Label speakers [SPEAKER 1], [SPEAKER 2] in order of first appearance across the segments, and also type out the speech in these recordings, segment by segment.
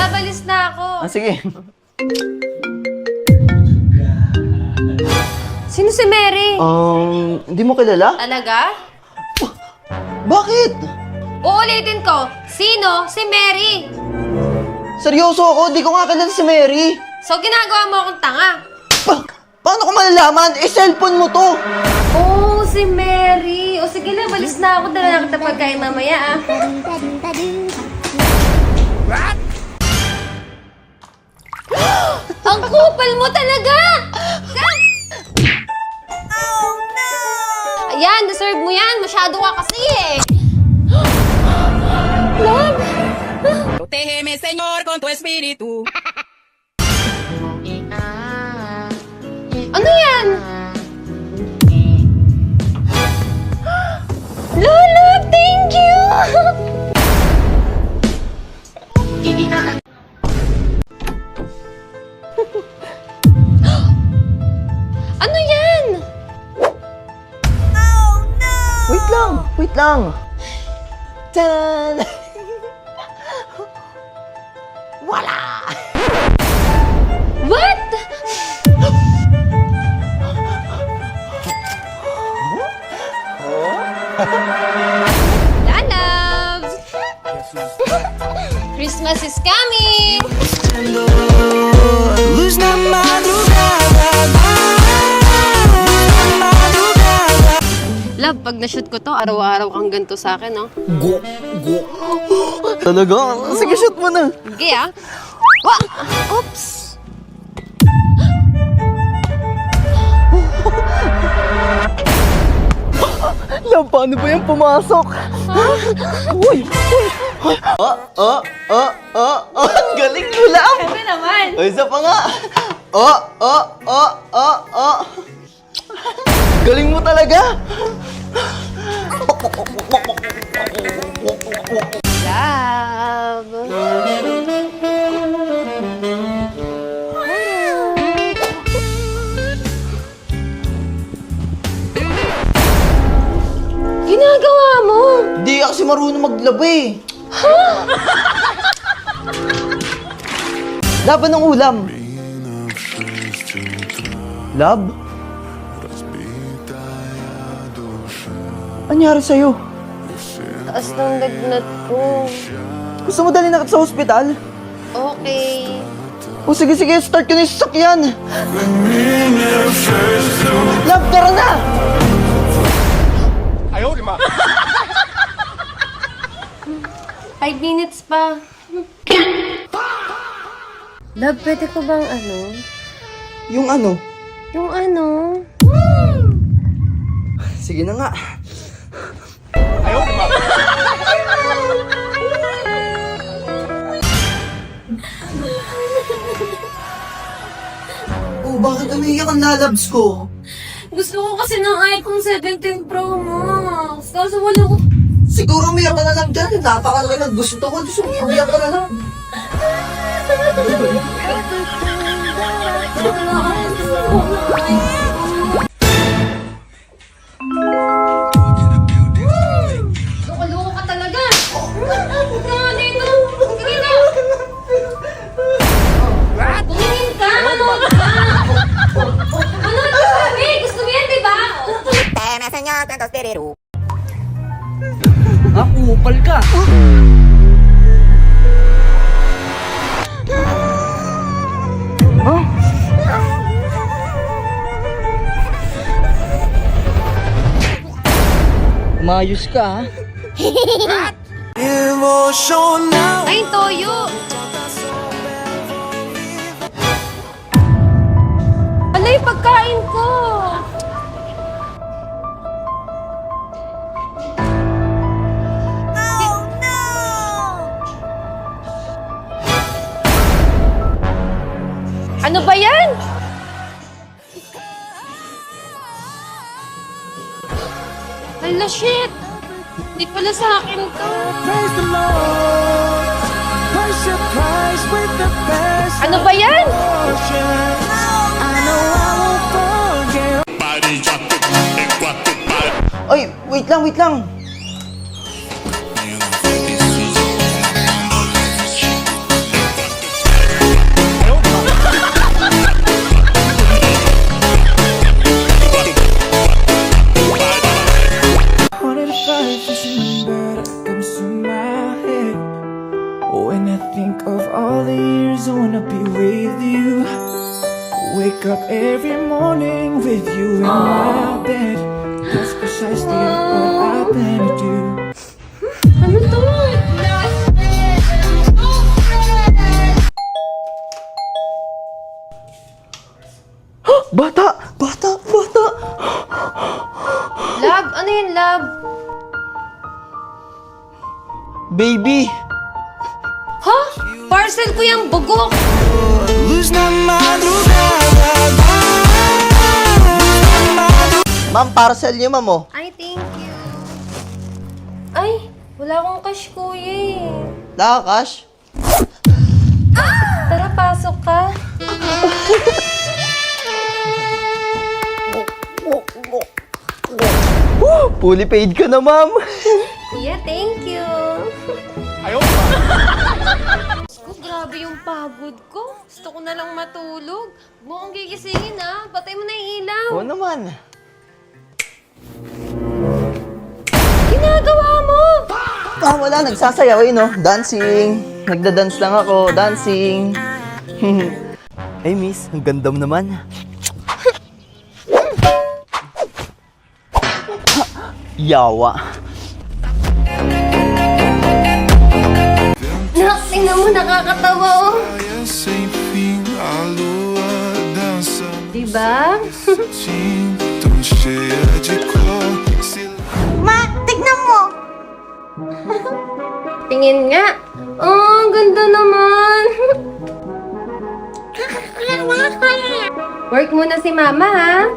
[SPEAKER 1] Labalis na ako.
[SPEAKER 2] Sige.
[SPEAKER 1] Sino si Mary?
[SPEAKER 2] Hindi mo kilala?
[SPEAKER 1] Talaga?
[SPEAKER 2] Bakit?
[SPEAKER 1] Uulitin ko. Sino si Mary?
[SPEAKER 2] Seryoso ako, di ko nga kilala si Mary.
[SPEAKER 1] So, ginagawa mo akong tanga?
[SPEAKER 2] Paano ko malalaman? Cellphone mo to.
[SPEAKER 1] Oh, si Mary. O sige na, balis na ako. Dala na kita pagkain mamaya, ah. Ang kupal mo talaga! Oh, no! Ayan, deserve mo yan. Masyado ka kasi eh. Love!
[SPEAKER 3] Protégeme, Señor, con tu espíritu.
[SPEAKER 1] Ano yan? Lola, thank you! Ano yan? Oh, no!
[SPEAKER 2] Wait lang. Tan! Wala!
[SPEAKER 1] What? Lalabs! Christmas is coming!
[SPEAKER 3] Luz na madrugada.
[SPEAKER 1] Love, pag na-shoot ko to, araw-araw kang ganito sa akin, no?
[SPEAKER 2] Go! Talaga? Sige, shoot mo na.
[SPEAKER 1] Sige, ah. Wa! Oops!
[SPEAKER 2] Love, paano ba yan pumasok? Uy! Ang galing mo lang!
[SPEAKER 1] Sabi naman!
[SPEAKER 2] O, isa pa nga! Galing mo talaga!
[SPEAKER 1] Love! Ginagawa mo?
[SPEAKER 2] Hindi kasi marunong maglaba eh. Laban ng ulam. Lab? Anyari sa'yo?
[SPEAKER 1] Taas ng lagnat ko.
[SPEAKER 2] Gusto mo dali na kita sa ospital?
[SPEAKER 1] Okay.
[SPEAKER 2] O sige, start ko na yung sasakyan. Lab, tara na!
[SPEAKER 1] 5 minutes pa. Love, pwede ko bang ano?
[SPEAKER 2] Yung ano?
[SPEAKER 1] Yung ano?
[SPEAKER 2] Sige na nga. Oh, bakit umiiyak ang lalabs ko?
[SPEAKER 1] Gusto ko kasi ng iPhone 17 Pro Max. Kaso wala ko.
[SPEAKER 2] Siguro umiyak ka na lang dyan. Napakalaki ng gusto ko. Gusto mo umiyak ka na lang.
[SPEAKER 1] Loko-loko ka talaga. Huwag ka nga dito. Sige na. Tumingin ka. Ano ang sabi? Gusto mo yan, diba?
[SPEAKER 3] Protégeme, Señor, con tu espíritu.
[SPEAKER 2] Kupal ka. Umayos ka, ha?
[SPEAKER 1] Ay, toyo. Ano yung pagkain ko? Ano ba yan? Hala, shit! Hindi pala sa akin to.
[SPEAKER 3] Praise the Lord. Price your price with the best.
[SPEAKER 1] Ano ba yan?
[SPEAKER 3] I know I won't forget.
[SPEAKER 2] Ay, wait lang.
[SPEAKER 3] think of all the years I wanna be with you. Wake up every morning with you in my bed. That's precisely what I plan to do.
[SPEAKER 1] Ano to?
[SPEAKER 2] Bata! Bata! Bata!
[SPEAKER 1] Love? Ano yun, love?
[SPEAKER 2] Baby!
[SPEAKER 1] Ha? Parcel ko yung bugok.
[SPEAKER 3] Lose my madrugada.
[SPEAKER 2] Ma'am, parcel niyo, ma'am, oh.
[SPEAKER 1] Ay, thank you. Ay, wala akong cash, kuya eh.
[SPEAKER 2] Nakakash?
[SPEAKER 1] Tara, pasok ka.
[SPEAKER 2] Fully paid ka na, ma'am.
[SPEAKER 1] Kuya, thank you. Ko, grabe yung pagod ko. Gusto ko na lang matulog. Mukhang gigisingin ah. Patay mo na yung ilaw.
[SPEAKER 2] Oo naman.
[SPEAKER 1] Ginagawa mo!
[SPEAKER 2] Ah, wala. Nagsasayaw, no? Dancing. Nagda-dance lang ako. Dancing. Hey, miss. Ang ganda mo naman. Yawa.
[SPEAKER 1] Nak, tingnan mo, nakakatawa oh. Diba?
[SPEAKER 4] Ma, tignan mo!
[SPEAKER 1] Tingin nga. Oh, ang ganda naman. Work muna si mama, ha?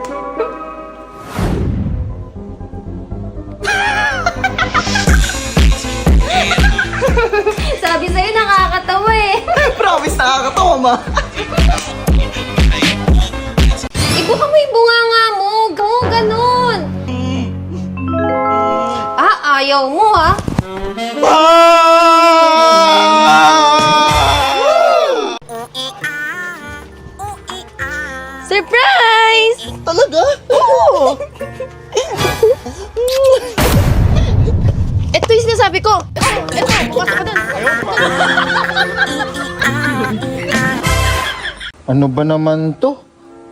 [SPEAKER 1] Sabi sa'yo, nakakatawa eh.
[SPEAKER 2] Promise, nakakatawa, ma.
[SPEAKER 1] Ibuka mo yung bunganga mo. Ganun. Ah, ayaw mo, ha? Surprise!
[SPEAKER 2] Talaga? Oo.
[SPEAKER 1] Ito yung sinasabi ko. Ito, bukas ka dun.
[SPEAKER 5] Ano ba naman to?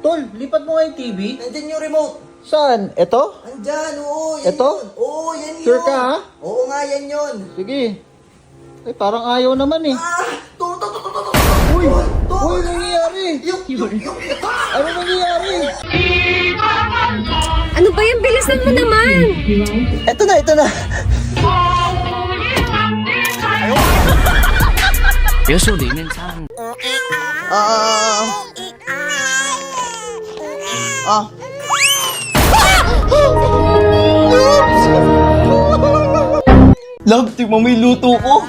[SPEAKER 2] Tol, lipat mo nga yung TV. Nandyan yung remote.
[SPEAKER 5] Saan? Ito?
[SPEAKER 2] Andyan, oo. Yan
[SPEAKER 5] Ito?
[SPEAKER 2] yun. Oo, yan yun.
[SPEAKER 5] Sure ka, ha?
[SPEAKER 2] Oo nga, yan yun.
[SPEAKER 5] Sige. Ay, parang ayaw naman eh.
[SPEAKER 2] Ah! To.
[SPEAKER 5] Uy! Uy, nangyayari? Ano nangyayari?
[SPEAKER 1] Ano ba yan? Bilisan mo naman.
[SPEAKER 2] Ito na. Ah. Love, tingnan mo yung luto ko.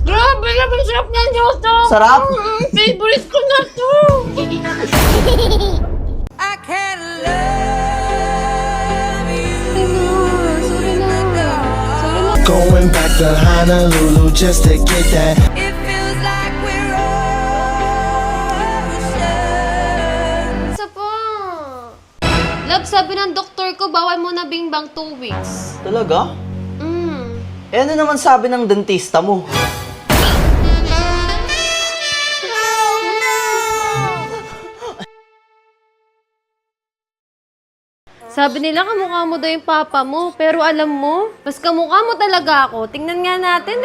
[SPEAKER 1] Grabe naman, sarap ng Diyoto.
[SPEAKER 2] Sarap?
[SPEAKER 1] Favorite ko na to.
[SPEAKER 3] I can't love you.
[SPEAKER 1] Sorry na.
[SPEAKER 3] Going back to Honolulu just to get that.
[SPEAKER 4] It feels like we're oceans.
[SPEAKER 1] Isa pa. Love, sabi ng doktor ko, bawal mo na bingbang 2 weeks.
[SPEAKER 2] Talaga?
[SPEAKER 1] Mm.
[SPEAKER 2] Eh, ano naman sabi ng dentista mo?
[SPEAKER 1] Sabi nila kamukha mo daw yung papa mo, pero alam mo, mas kamukha mo talaga ako. Tingnan nga natin.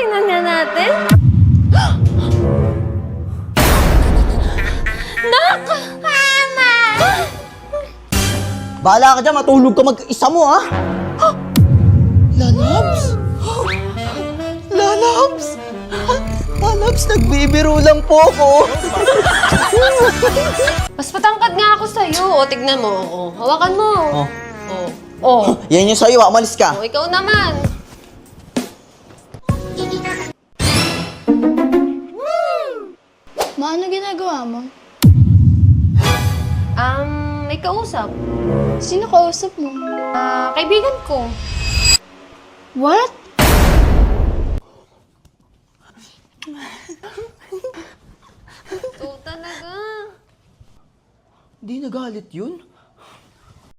[SPEAKER 1] Nak! Mama!
[SPEAKER 2] Bahala ka dyan, matulog ka mag-isa mo, ha? Lalabs? Lalabs? Lalabs, nagbibiro lang po ako.
[SPEAKER 1] Mas patangkad nga ako sa'yo. O, tignan mo. O, hawakan mo.
[SPEAKER 2] Oh.
[SPEAKER 1] O.
[SPEAKER 2] Yan yung sa'yo, umalis ka.
[SPEAKER 1] O, ikaw naman.
[SPEAKER 6] Ma, ano ginagawa mo?
[SPEAKER 1] May kausap.
[SPEAKER 6] Sino kausap mo?
[SPEAKER 1] Kaibigan ko.
[SPEAKER 6] What?
[SPEAKER 1] Ito talaga.
[SPEAKER 2] Di nagalit yun?